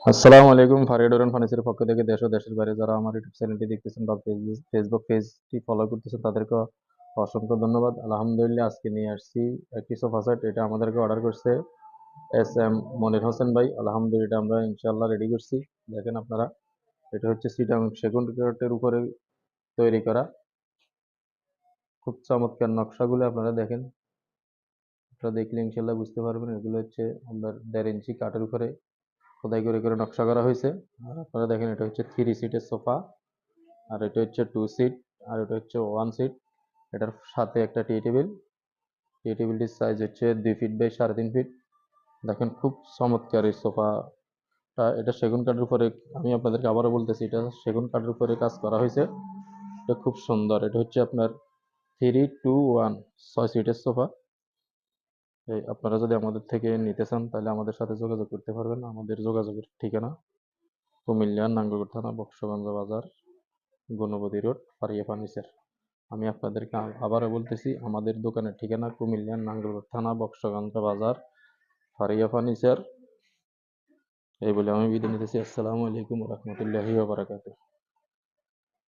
আসসালামু আলাইকুম। ফারিয়া ডোরান ফার্নিচারের পক্ষ থেকে দেশ ও দেশের বাইরে যারা আমার ইউটিউব চ্যানেলটি দেখতেছেন বা ফেসবুক পেজটি ফলো করতেছেন তাদেরকে অসংখ্য ধন্যবাদ। আলহামদুলিল্লাহ, আজকে নিয়ে আসছি একটি সোফা সেট। এটা আমাদেরকে অর্ডার করছে SM মনির হোসেন ভাই। আলহামদুলিল্লাহ, আমরা ইনশাআল্লাহ রেডি করছি। দেখেন আপনারা, এটা হচ্ছে চিটাং সেগুন কাঠের উপরে তৈরি করা। খুব চমৎকার নকশাগুলো আপনারা দেখেন। আপনারা দেখলে ইনশাআল্লাহ বুঝতে পারবেন এগুলো হচ্ছে আপনার 1.5 ইঞ্চি কাঠের উপরে খোদাই করে করে নকশা করা হয়েছে। আর আপনারা দেখেন, এটা হচ্ছে 3 সিটের সোফা, আর এটা হচ্ছে 2 সিট, আর এটা হচ্ছে 1 সিট। এটার সাথে একটা টি টেবিল। টি টেবিলটির সাইজ হচ্ছে 2 ফিট বাই 3.5 ফিট। দেখেন খুব চমৎকার এই সোফাটা। এটা সেগুন কাঠের উপরে, আমি আপনাদেরকে আবারও বলতেছি, এটা সেগুন কাঠের উপরে কাজ করা হয়েছে। এটা খুব সুন্দর। এটা হচ্ছে আপনার 3-2-1 6 সিটের সোফা। এই আপনারা যদি আমাদের থেকে নিতে চান তাহলে আমাদের সাথে যোগাযোগ করতে পারবেন। আমাদের যোগাযোগের ঠিকানা কুমিল্লা নাঙ্গলকোট থানা, বক্সগঞ্জ বাজার, গণপতি রোড, ফারিয়া ফার্নিচার। আমি আপনাদেরকে আবারও বলতেছি, আমাদের দোকানের ঠিকানা কুমিল্লা নাঙ্গলকোট থানা, বক্সগঞ্জ বাজার, ফারিয়া ফার্নিচার। এই বলে আমি বিদায় নিতেছি। আসসালামু আলাইকুম রহমতুল্লাহি ওয়া বারাকাতুহু।